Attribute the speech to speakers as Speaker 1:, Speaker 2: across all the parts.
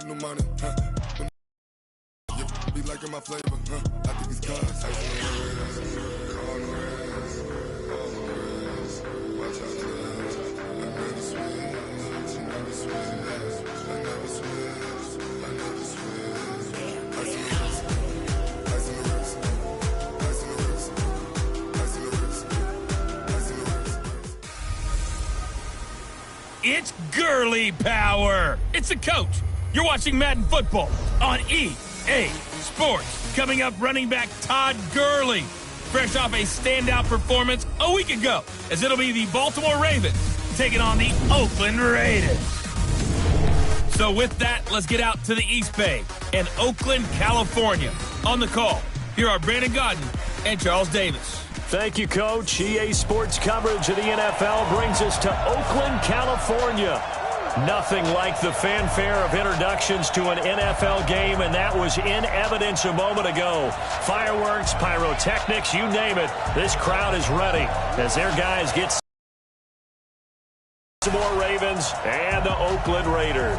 Speaker 1: of new money, be liking my flavor, I think it's cause watch out for that. I never switch, I never switch, I never switch, I never switch. Ice in the wrist, ice in the wrist, ice in the wrist, ice in the wrist, ice in the wrist.
Speaker 2: It's girly power. It's the coach. You're watching Madden Football on EA Sports. Coming up, running back Todd Gurley, fresh off a standout performance a week ago, as it'll be the Baltimore Ravens taking on the Oakland Raiders. So with that, let's get out to the East Bay and Oakland, California. On the call, here are Brandon Godden and Charles Davis.
Speaker 3: Thank you, Coach. EA Sports coverage of the NFL brings us to Oakland, California. Nothing like the fanfare of introductions to an NFL game, and that was in evidence a moment ago. Fireworks, pyrotechnics, you name it. This crowd is ready as their guys get some more Ravens and the Oakland Raiders.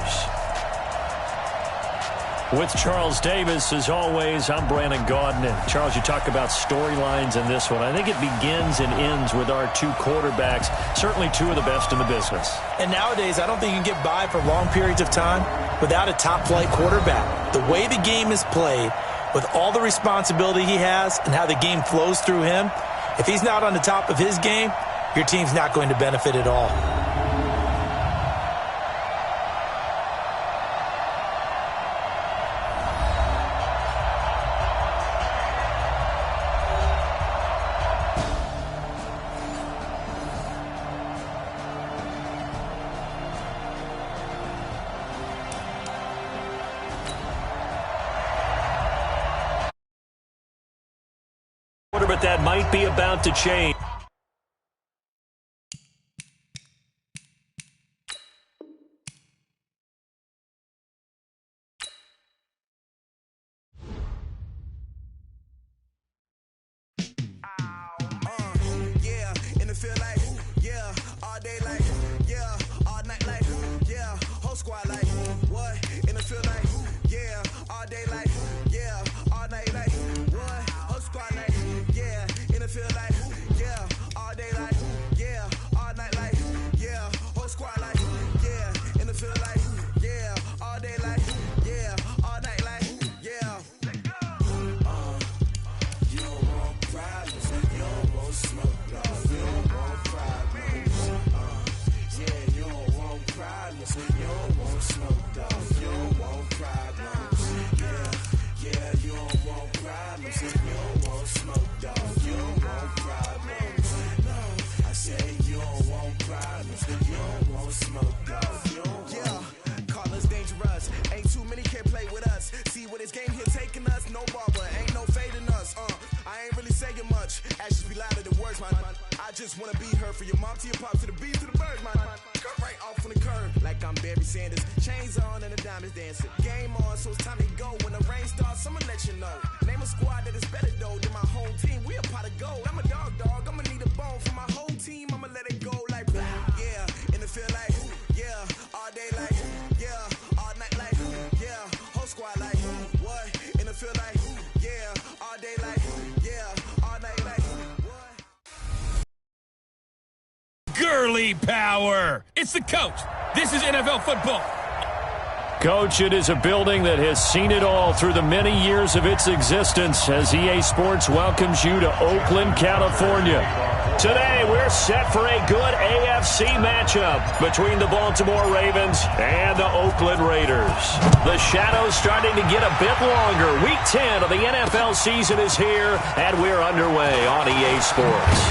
Speaker 3: With Charles Davis, as always, I'm Brandon Gaudin. And Charles, you talk about storylines in this one. I think it begins and ends with our two quarterbacks, certainly two of the best in the business.
Speaker 4: And nowadays, I don't think you can get by for long periods of time without a top-flight quarterback. The way the game is played, with all the responsibility he has and how the game flows through him, if he's not on the top of his game, your team's not going to benefit at all.
Speaker 3: But that might be about to change.
Speaker 5: Yeah, in the field like, yeah, all day like, yeah, all night like, yeah, whole squad like, what? In the field like, yeah, all day like, yeah, all night like, what? Whole squad like, yeah, in the field like, yeah, all day like, yeah, all night like, yeah, whole squad like, yeah, in the field like, yeah, all day like, yeah, all night like, yeah. You don't want problems, you don't want smoke, you don't want problems. Yeah, you don't want problems, you don't want smoke, you don't want problems. Yeah, you don't want problems, you don't want smoke, you don't want problems. No, I say you don't want problems, you don't want smoke, you don't want. Yeah, call us dangerous, ain't too many can play with us. See what this game here taking us, no barber, ain't no fading us. I ain't really saying much, actions be louder than words, man. I just wanna be heard from your mom to your pop to the beat to the birds, man. Cut right off on the curb, like I'm Barry Sanders. Chains on and the diamonds dancing. Game on, so it's time to go. When the rain starts, I'ma let you know. Name a squad that is better though than my home team. We a pot of gold. I'm a dog, I'ma need a bone for my whole team. I'ma let it go like, yeah, in the field like, yeah, all day like, yeah, all night like, yeah, whole squad like, what? In the field like, yeah, all day like, yeah, all night like, what?
Speaker 2: Girly power. It's the coach. This is NFL football.
Speaker 3: Coach, it is a building that has seen it all through the many years of its existence as EA Sports welcomes you to Oakland, California. Today, we're set for a good AFC matchup between the Baltimore Ravens and the Oakland Raiders. The shadow's starting to get a bit longer. Week 10 of the NFL season is here, and we're underway on EA Sports.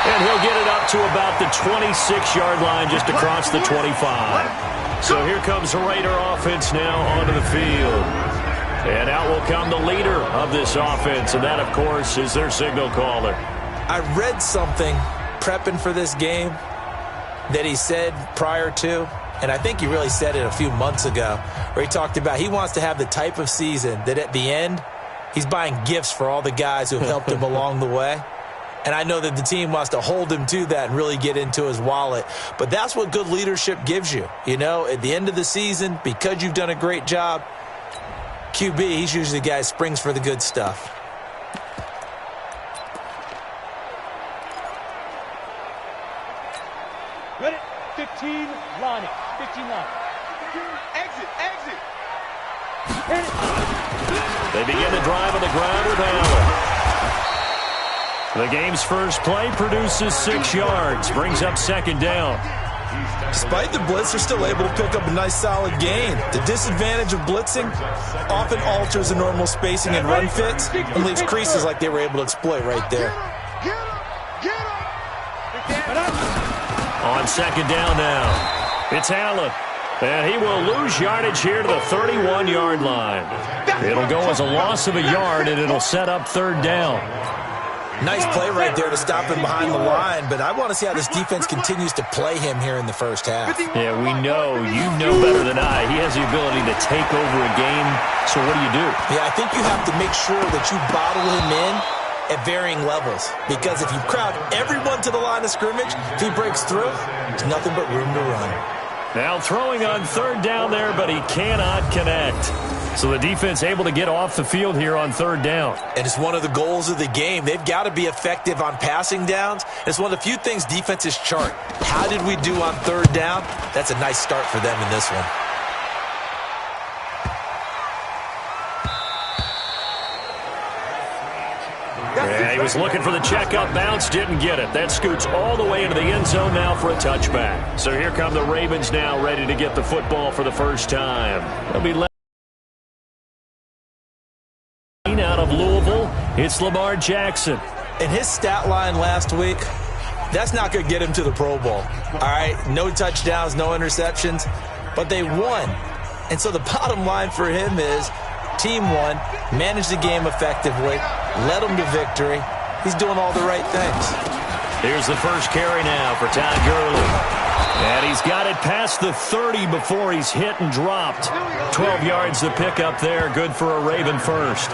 Speaker 3: And he'll get it up to about the 26-yard line just across the 25. So here comes the Raider offense now onto the field. And out will come the leader of this offense, and that, of course, is their signal caller.
Speaker 4: I read something prepping for this game that he said prior to, and I think he really said it a few months ago, where he talked about he wants to have the type of season that at the end, he's buying gifts for all the guys who have helped him along the way. And I know that the team wants to hold him to that and really get into his wallet. But that's what good leadership gives you. You know, at the end of the season, because you've done a great job, QB, he's usually the guy who springs for the good stuff.
Speaker 6: Ready? 15, line it. 15 line. Exit.
Speaker 3: They begin the drive on the ground with Allen. The game's first play produces 6 yards, brings up second down.
Speaker 4: Despite the blitz, they're still able to pick up a nice solid gain. The disadvantage of blitzing often alters the normal spacing and run fits and leaves creases like they were able to exploit right there.
Speaker 3: On second down now, it's Allen. And he will lose yardage here to the 31-yard line. It'll go as a loss of a yard, and it'll set up third down.
Speaker 4: Nice play right there to stop him behind the line, but I want to see how this defense continues to play him here in the first half.
Speaker 3: Yeah, we know. You know better than I. He has the ability to take over a game, so what do?
Speaker 4: Yeah, I think you have to make sure that you bottle him in at varying levels, because if you crowd everyone to the line of scrimmage, if he breaks through, there's nothing but room to run.
Speaker 3: Now throwing on third down there, but he cannot connect. So the defense able to get off the field here on third down.
Speaker 4: And it's one of the goals of the game. They've got to be effective on passing downs. It's one of the few things defenses chart. How did we do on third down? That's a nice start for them in this one.
Speaker 3: Yeah, he was looking for the check-up bounce, didn't get it. That scoots all the way into the end zone now for a touchback. So here come the Ravens now, ready to get the football for the first time. They'll be led out of Louisville. It's Lamar Jackson.
Speaker 4: And his stat line last week, that's not going to get him to the Pro Bowl. All right, no touchdowns, no interceptions, but they won. And so the bottom line for him is team won, managed the game effectively, led them to victory. He's doing all the right things.
Speaker 3: Here's the first carry now for Todd Gurley. And he's got it past the 30 before he's hit and dropped. 12 yards to pick up there. Good for a Raven first.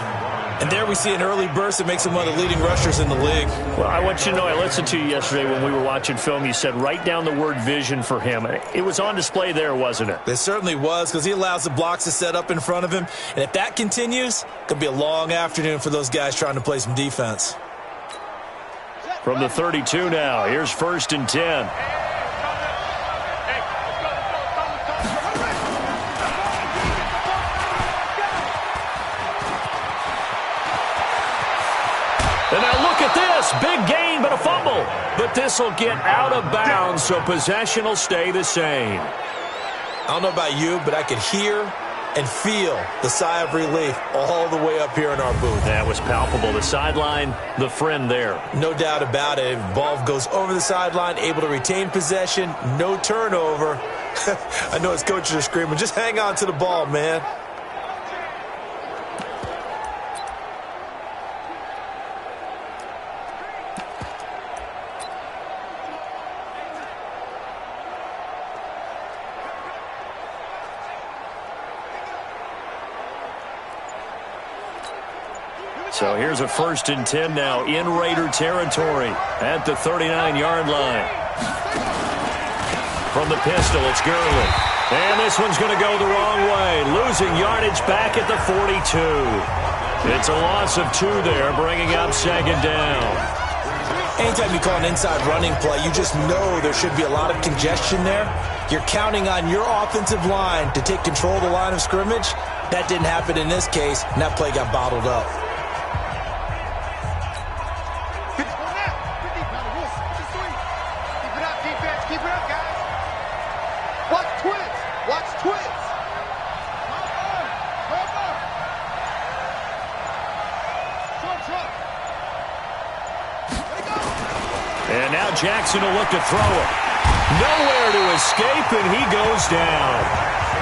Speaker 4: And there we see an early burst that makes him one of the leading rushers in the league.
Speaker 3: Well, I want you to know, I listened to you yesterday when we were watching film. You said write down the word vision for him. It was on display there, wasn't it?
Speaker 4: It certainly was, because he allows the blocks to set up in front of him. And if that continues, it could be a long afternoon for those guys trying to play some defense.
Speaker 3: From the 32 now, here's 1st and 10. And now look at this. Big gain, but a fumble. But this will get out of bounds, so possession will stay the same.
Speaker 4: I don't know about you, but I could hear and feel the sigh of relief all the way up here in our booth.
Speaker 3: That was palpable. The sideline, the friend there.
Speaker 4: No doubt about it. Ball goes over the sideline, able to retain possession, no turnover. I know his coaches are screaming, just hang on to the ball, man.
Speaker 3: So here's a 1st and 10 now in Raider territory at the 39-yard line. From the pistol, it's Gurley. And this one's going to go the wrong way, losing yardage back at the 42. It's a loss of 2 there, bringing up second down.
Speaker 4: Anytime you call an inside running play, you just know there should be a lot of congestion there. You're counting on your offensive line to take control of the line of scrimmage. That didn't happen in this case, and that play got bottled up.
Speaker 3: And now Jackson will look to throw it. Nowhere to escape, and he goes down.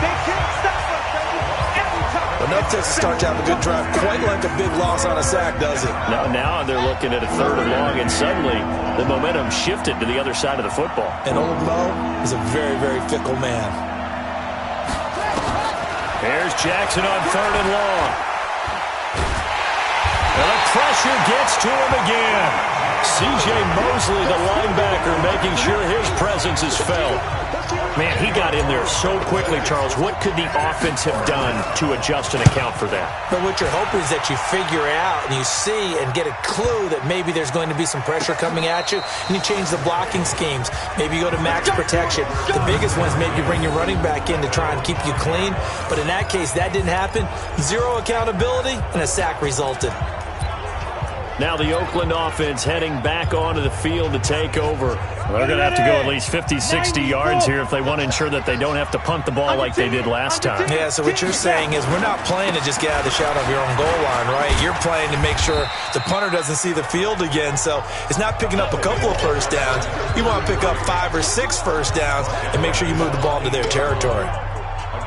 Speaker 6: They can't stop us, baby. Every time.
Speaker 4: Enough to start to have a good drive, quite like a big loss on a sack, does it?
Speaker 3: Now they're looking at a 3rd and long, and suddenly the momentum shifted to the other side of the football.
Speaker 4: And old Mo is a very, very fickle man.
Speaker 3: Here's Jackson on 3rd and long. And the pressure gets to him again. C.J. Mosley, the linebacker, making sure his presence is felt. Man, he got in there so quickly, Charles. What could the offense have done to adjust and account for that?
Speaker 4: But what you're hoping is that you figure out and you see and get a clue that maybe there's going to be some pressure coming at you, and you change the blocking schemes. Maybe you go to max protection. The biggest ones, maybe you bring your running back in to try and keep you clean. But in that case, that didn't happen. Zero accountability, and a sack resulted.
Speaker 3: Now the Oakland offense heading back onto the field to take over. They're going to have to go at least 50, 60 yards here if they want to ensure that they don't have to punt the ball like they did last time.
Speaker 4: Yeah, so what you're saying is we're not playing to just get out of the shadow of your own goal line, right? You're playing to make sure the punter doesn't see the field again. So it's not picking up a couple of first downs. You want to pick up 5 or 6 first downs and make sure you move the ball into their territory.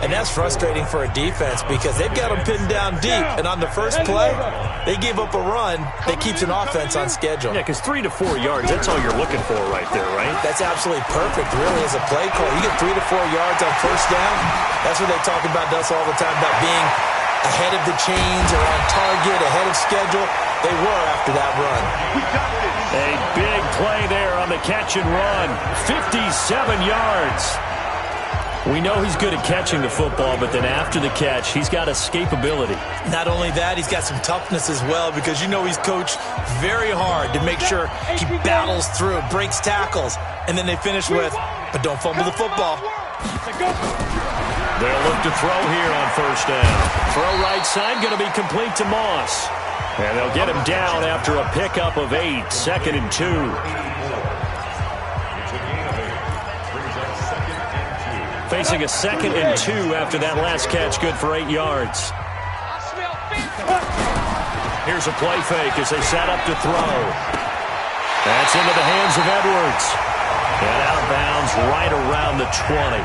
Speaker 4: And that's frustrating for a defense because they've got them pinned down deep. And on the first play, they gave up a run that keeps an offense on schedule.
Speaker 3: Yeah, because 3 to 4 yards, that's all you're looking for right there, right?
Speaker 4: That's absolutely perfect, really, as a play call. You get 3 to 4 yards on first down. That's what they talk about us all the time, about being ahead of the chains or on target, ahead of schedule. They were after that run.
Speaker 3: A big play there on the catch and run. 57 yards. We know he's good at catching the football, but then after the catch, he's got escapability.
Speaker 4: Not only that, he's got some toughness as well because you know he's coached very hard to make sure he battles through, breaks tackles, and then they finish with, but don't fumble the football.
Speaker 3: They'll look to throw here on first down. Throw right side, going to be complete to Moss. And they'll get him down after a pickup of 8, 2nd and 2. Facing a 2nd and 2 after that last catch, good for 8 yards. Here's a play fake as they set up to throw. That's into the hands of Edwards. And out of bounds right around the 20.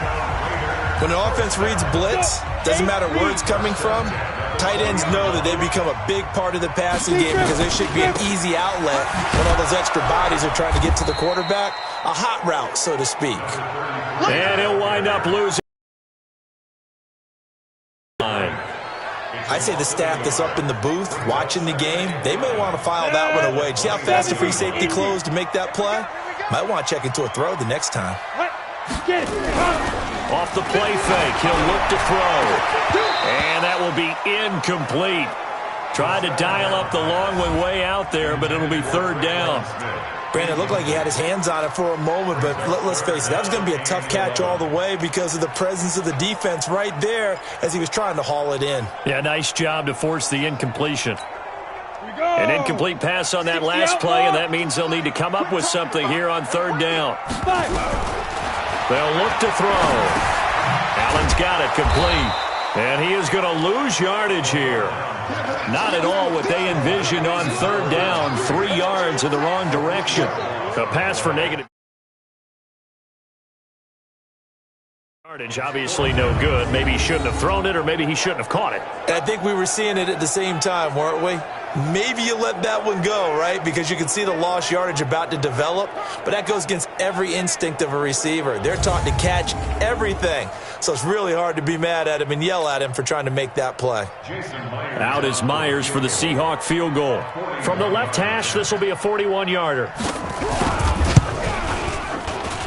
Speaker 4: When the offense reads blitz, doesn't matter where it's coming from, tight ends know that they become a big part of the passing game because they should be an easy outlet when all those extra bodies are trying to get to the quarterback. A hot route, so to speak.
Speaker 3: And he'll wind up losing.
Speaker 4: I say the staff that's up in the booth watching the game, they may want to file that one away. See how fast the free safety closed to make that play? Might want to check into a throw the next time.
Speaker 3: Off the play fake, he'll look to throw. And that will be incomplete. Tried to dial up the long one way out there, but it'll be 3rd down.
Speaker 4: Brandon, it looked like he had his hands on it for a moment, but let's face it, that was going to be a tough catch all the way because of the presence of the defense right there as he was trying to haul it in.
Speaker 3: Yeah, nice job to force the incompletion. An incomplete pass on that last play, and that means they'll need to come up with something here on 3rd down. They'll look to throw. Allen's got it complete. And he is going to lose yardage here. Not at all what they envisioned on 3rd down. 3 yards in the wrong direction. A pass for negative yardage, obviously no good. Maybe he shouldn't have thrown it, or maybe he shouldn't have caught it.
Speaker 4: I think we were seeing it at the same time, weren't we? Maybe you let that one go, right? Because you can see the lost yardage about to develop. But that goes against every instinct of a receiver. They're taught to catch everything. So it's really hard to be mad at him and yell at him for trying to make that play.
Speaker 3: Out is Myers for the Seahawk field goal. From the left hash, this will be a 41-yarder.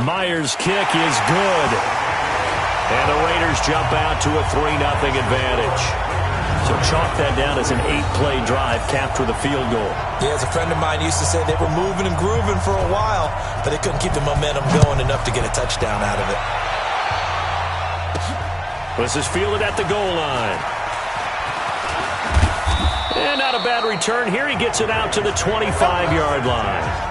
Speaker 3: Myers' kick is good. And the Raiders jump out to a 3-0 advantage. So chalk that down as an 8-play drive capped with a field goal.
Speaker 4: Yeah, as a friend of mine used to say, they were moving and grooving for a while, but they couldn't keep the momentum going enough to get a touchdown out of it.
Speaker 3: This is fielded at the goal line. And not a bad return here. He gets it out to the 25-yard line.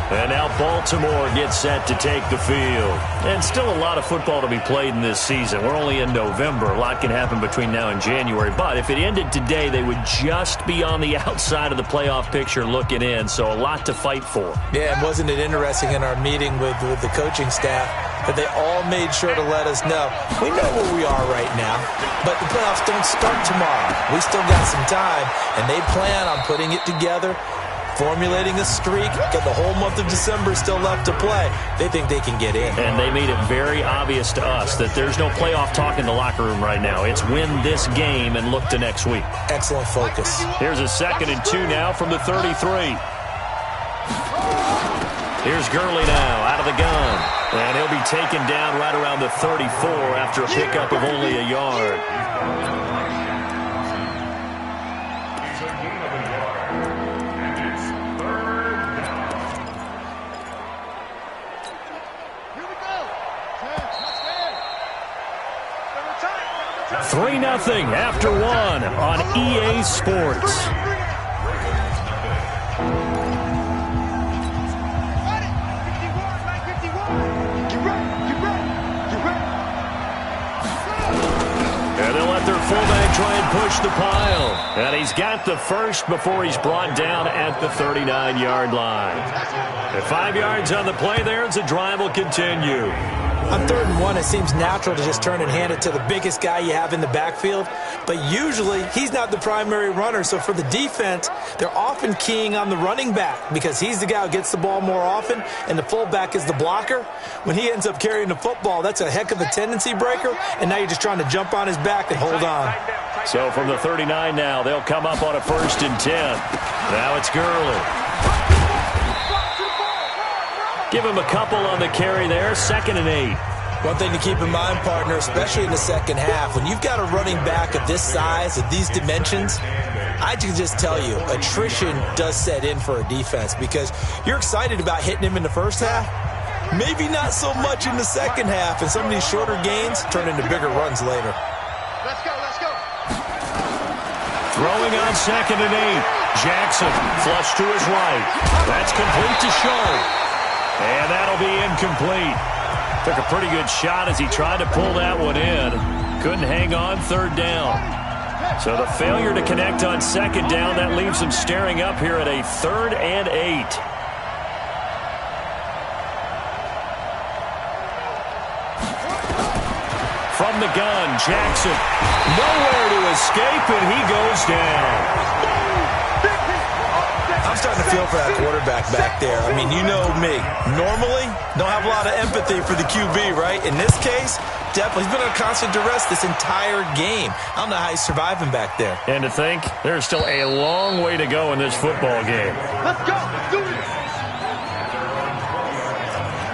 Speaker 3: And now Baltimore gets set to take the field. And still a lot of football to be played in this season. We're only in November. A lot can happen between now and January. But if it ended today, they would just be on the outside of the playoff picture looking in. So a lot to fight for.
Speaker 4: Yeah, and wasn't it interesting in our meeting with the coaching staff that they all made sure to let us know, we know where we are right now, but the playoffs don't start tomorrow. We still got some time, and they plan on putting it together formulating a streak. Got the whole month of December still left to play. They think they can get in.
Speaker 3: And they made it very obvious to us that there's no playoff talk in the locker room right now. It's win this game and look to next week.
Speaker 4: Excellent focus.
Speaker 3: Here's a 2nd and 2 now from the 33. Here's Gurley now out of the gun. And he'll be taken down right around the 34 after a pickup of only a yard. Three 3-0 after 1 on EA Sports. And they'll let their fullback try and push the pile. And he's got the first before he's brought down at the 39-yard line. At 5 yards on the play there, as the drive will continue.
Speaker 4: On 3rd and 1, it seems natural to just turn and hand it to the biggest guy you have in the backfield. But usually, he's not the primary runner. So for the defense, they're often keying on the running back because he's the guy who gets the ball more often, and the fullback is the blocker. When he ends up carrying the football, that's a heck of a tendency breaker, and now you're just trying to jump on his back and hold on.
Speaker 3: So from the 39 now, they'll come up on a 1st and 10. Now it's Gurley. Give him a couple on the carry there, 2nd and 8.
Speaker 4: One thing to keep in mind, partner, especially in the second half, when you've got a running back of this size, of these dimensions, I can just tell you, attrition does set in for a defense because you're excited about hitting him in the first half, maybe not so much in the second half, and some of these shorter gains turn into bigger runs later.
Speaker 6: Let's go, let's go.
Speaker 3: Throwing on 2nd and 8. Jackson, flush to his right. That's complete to Shaw. And that'll be incomplete. Took a pretty good shot as he tried to pull that one in. Couldn't hang on 3rd down. So the failure to connect on 2nd down, that leaves him staring up here at a 3rd and 8. From the gun, Jackson. Nowhere to escape, and he goes down.
Speaker 4: I'm starting to feel for that quarterback back there. I mean, you know me. Normally, don't have a lot of empathy for the QB, right? In this case, definitely. He's been on constant duress this entire game. I don't know how he's surviving back there.
Speaker 3: And to think, there's still a long way to go in this football game.
Speaker 6: Let's go, let's do this.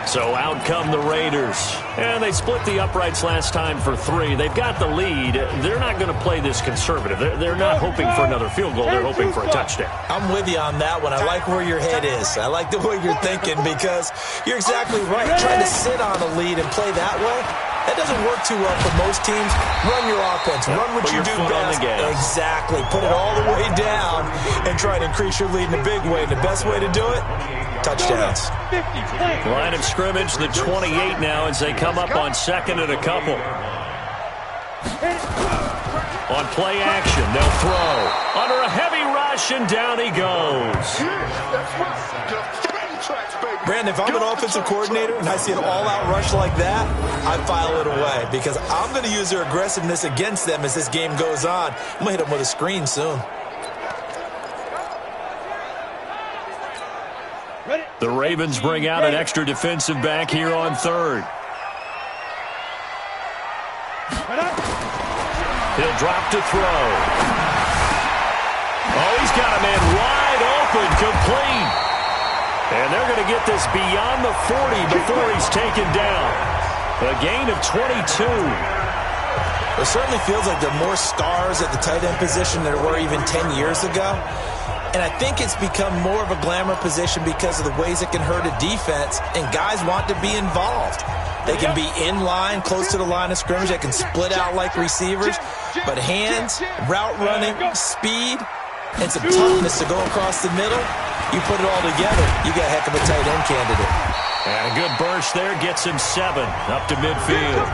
Speaker 3: So out come the Raiders. And they split the uprights last time for 3. They've got the lead. They're not going to play this conservative. They're not hoping for another field goal. They're hoping for a touchdown.
Speaker 4: I'm with you on that one. I like where your head is. I like the way you're thinking because you're exactly right. Trying to sit on a lead and play that way, that doesn't work too well for most teams. Run your offense. Run what you do best. Exactly. Put it all the way down and try to increase your lead in a big way. And the best way to do it, touchdowns.
Speaker 3: Line of scrimmage, the 28 now as they come up on 2nd and a couple. On play action, they'll throw. Under a heavy rush, and down he goes.
Speaker 4: Brandon, if I'm an offensive coordinator and I see an all-out rush like that, I file it away because I'm going to use their aggressiveness against them as this game goes on. I'm going to hit them with a screen soon.
Speaker 3: The Ravens bring out an extra defensive back here on 3rd. He'll drop to throw. Oh, he's got a man wide open, complete. And they're going to get this beyond the 40 before he's taken down. A gain of 22.
Speaker 4: It certainly feels like there are more stars at the tight end position than there were even 10 years ago. And I think it's become more of a glamour position because of the ways it can hurt a defense, and guys want to be involved. They can be in line, close to the line of scrimmage. They can split out like receivers. But hands, route running, speed, and some toughness to go across the middle, you put it all together, you got a heck of a tight end candidate.
Speaker 3: And a good burst there gets him 7 up to midfield.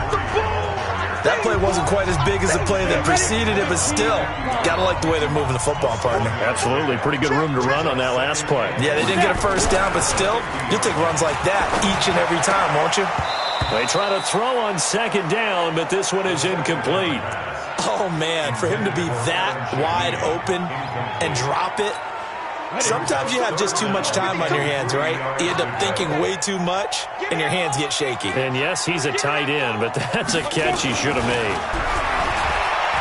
Speaker 4: That play wasn't quite as big as the play that preceded it, but still, got to like the way they're moving the football, partner.
Speaker 3: Absolutely. Pretty good room to run on that last play.
Speaker 4: Yeah, they didn't get a first down, but still, you'll take runs like that each and every time, won't you?
Speaker 3: They try to throw on 2nd down, but this one is incomplete.
Speaker 4: Oh, man, for him to be that wide open and drop it, Sometimes you have just too much time on your hands, right? You end up thinking way too much, and your hands get shaky.
Speaker 3: And yes, he's a tight end, but that's a catch he should have made.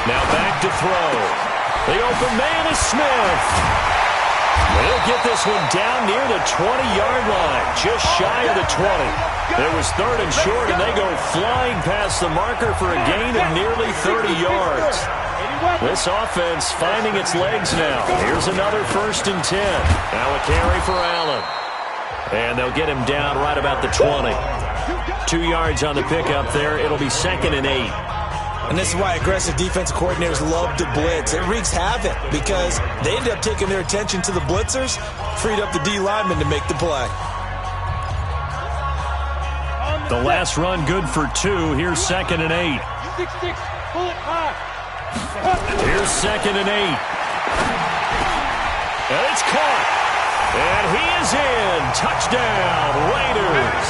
Speaker 3: Now back to throw. The open man is Smith. He'll get this one down near the 20-yard line, just shy of the 20. It was third and short, and they go flying past the marker for a gain of nearly 30 yards. This offense finding its legs now. Here's another 1st and 10. Now a carry for Allen. And they'll get him down right about the 20. 2 yards on the pickup there. It'll be 2nd and 8.
Speaker 4: And this is why aggressive defensive coordinators love to blitz. It wreaks havoc because they end up taking their attention to the blitzers, freed up the D lineman to make the play.
Speaker 3: The last run good for 2. Here's 2nd and 8.
Speaker 6: 6-6, pull it high.
Speaker 3: Here's 2nd and 8. And it's caught. And he is in. Touchdown, Raiders.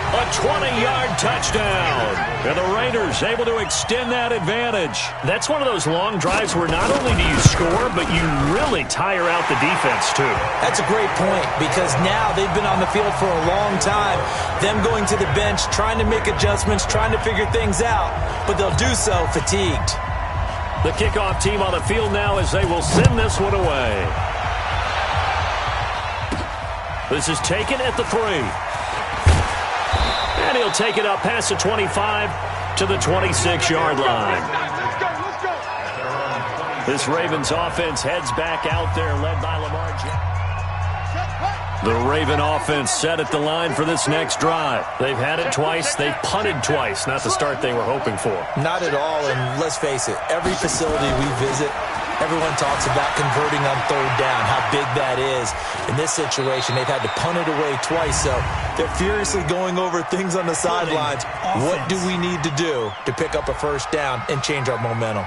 Speaker 3: A 20-yard touchdown. And the Raiders able to extend that advantage. That's one of those long drives where not only do you score, but you really tire out the defense, too.
Speaker 4: That's a great point because now they've been on the field for a long time. Them going to the bench, trying to make adjustments, trying to figure things out. But they'll do so fatigued.
Speaker 3: The kickoff team on the field now as they will send this one away. This is taken at the 3. And he'll take it up past the 25 to the 26-yard line. This Ravens offense heads back out there, led by Lamar Jackson. The Raven offense set at the line for this next drive. They've had it twice. They've punted twice. Not the start they were hoping for.
Speaker 4: Not at all, and let's face it, every facility we visit, everyone talks about converting on 3rd down, how big that is. In this situation, they've had to punt it away twice, so they're furiously going over things on the sidelines. What do we need to do to pick up a 1st down and change our momentum?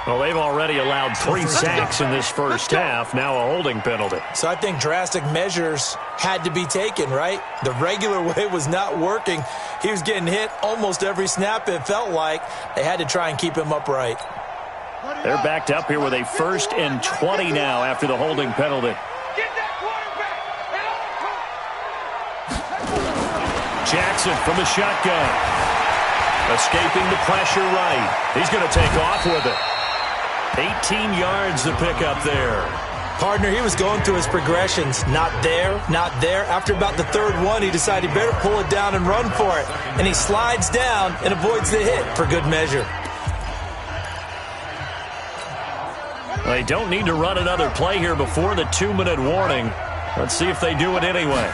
Speaker 3: Well, they've already allowed 3 sacks in this first half, now a holding penalty.
Speaker 4: So I think drastic measures had to be taken, right? The regular way was not working. He was getting hit almost every snap, it felt like. They had to try and keep him upright.
Speaker 3: They're backed up here with a 1st and 20 now after the holding penalty. Jackson from the shotgun. Escaping the pressure right. He's going to take off with it. 18 yards to pick up there.
Speaker 4: Partner, he was going through his progressions. Not there, not there. After about the 3rd one, he decided he better pull it down and run for it. And he slides down and avoids the hit for good measure.
Speaker 3: They don't need to run another play here before the 2-minute warning. Let's see if they do it anyway.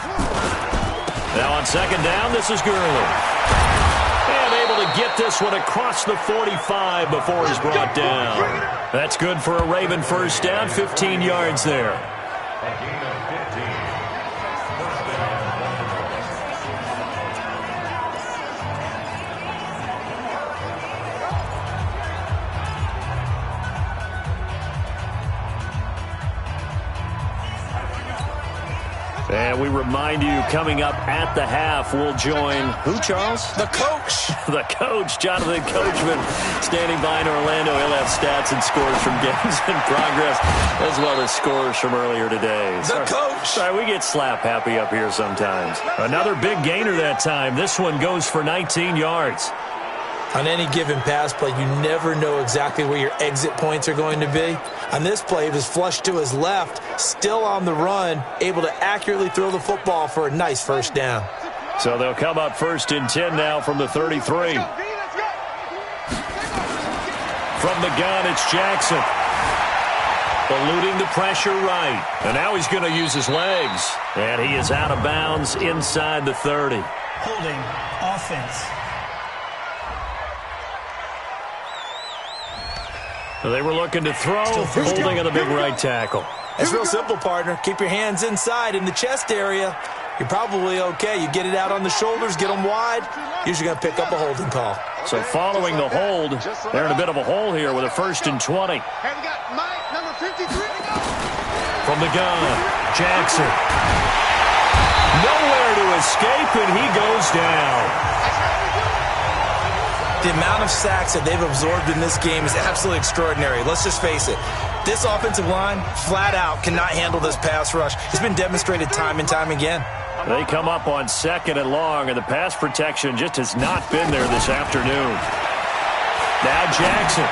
Speaker 3: Now on 2nd down, this is Gurley. And able to get this one across the 45 before he's brought down. That's good for a Raven 1st down, 15 yards there. And we remind you, coming up at the half, we'll join who, Charles?
Speaker 4: The coach.
Speaker 3: The coach, Jonathan Coachman, standing by in Orlando. He'll have stats and scores from games in progress, as well as scores from earlier today.
Speaker 4: The coach.
Speaker 3: Sorry, we get slap happy up here sometimes. Another big gainer that time. This one goes for 19 yards.
Speaker 4: On any given pass play, you never know exactly where your exit points are going to be. On this play, it was flushed to his left, still on the run, able to accurately throw the football for a nice 1st down.
Speaker 3: So they'll come up 1st and 10 now from the 33. From the gun, it's Jackson. Eluding the pressure right. And now he's going to use his legs. And he is out of bounds inside the 30.
Speaker 7: Holding offense.
Speaker 3: They were looking to throw, holding on the big right tackle.
Speaker 4: It's real simple, partner. Keep your hands inside in the chest area. You're probably okay. You get it out on the shoulders, get them wide. Usually going to pick up a holding call.
Speaker 3: So following the hold, they're in a bit of a hole here with a 1st and 20.
Speaker 5: Hey, we got Mike, number 53.
Speaker 3: From the gun, Jackson. Nowhere to escape, and he goes down.
Speaker 4: The amount of sacks that they've absorbed in this game is absolutely extraordinary. Let's just face it. This offensive line, flat out, cannot handle this pass rush. It's been demonstrated time and time again.
Speaker 3: They come up on 2nd and long, and the pass protection just has not been there this afternoon. Now Jackson.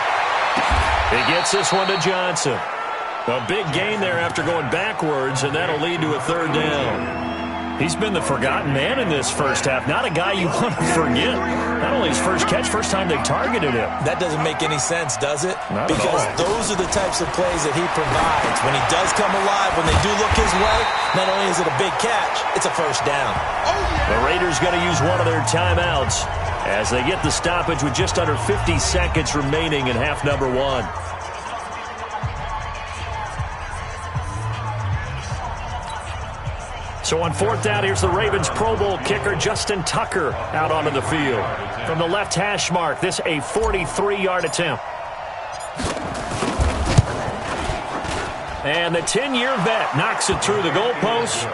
Speaker 3: He gets this one to Johnson. A big gain there after going backwards, and that'll lead to a 3rd down. He's been the forgotten man in this first half. Not a guy you want to forget. Not only his first catch, first time they targeted him.
Speaker 4: That doesn't make any sense, does it?
Speaker 3: Not
Speaker 4: because
Speaker 3: at all.
Speaker 4: Those are the types of plays that he provides. When he does come alive, when they do look his way, not only is it a big catch, it's a first down.
Speaker 3: The Raiders going to use one of their timeouts as they get the stoppage with just under 50 seconds remaining in half number 1. So on 4th down, here's the Ravens Pro Bowl kicker Justin Tucker out onto the field. From the left hash mark, this a 43-yard attempt. And the 10-year vet knocks it through the goalpost.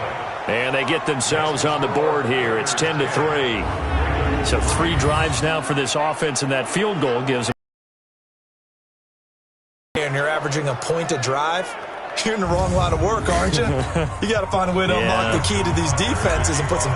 Speaker 3: And they get themselves on the board here. It's 10-3. So 3 drives now for this offense, and that field goal gives them.
Speaker 4: And you're averaging a point a drive. You're in the wrong line of work, aren't you? You got to find a way to unlock the key to these defenses and put some big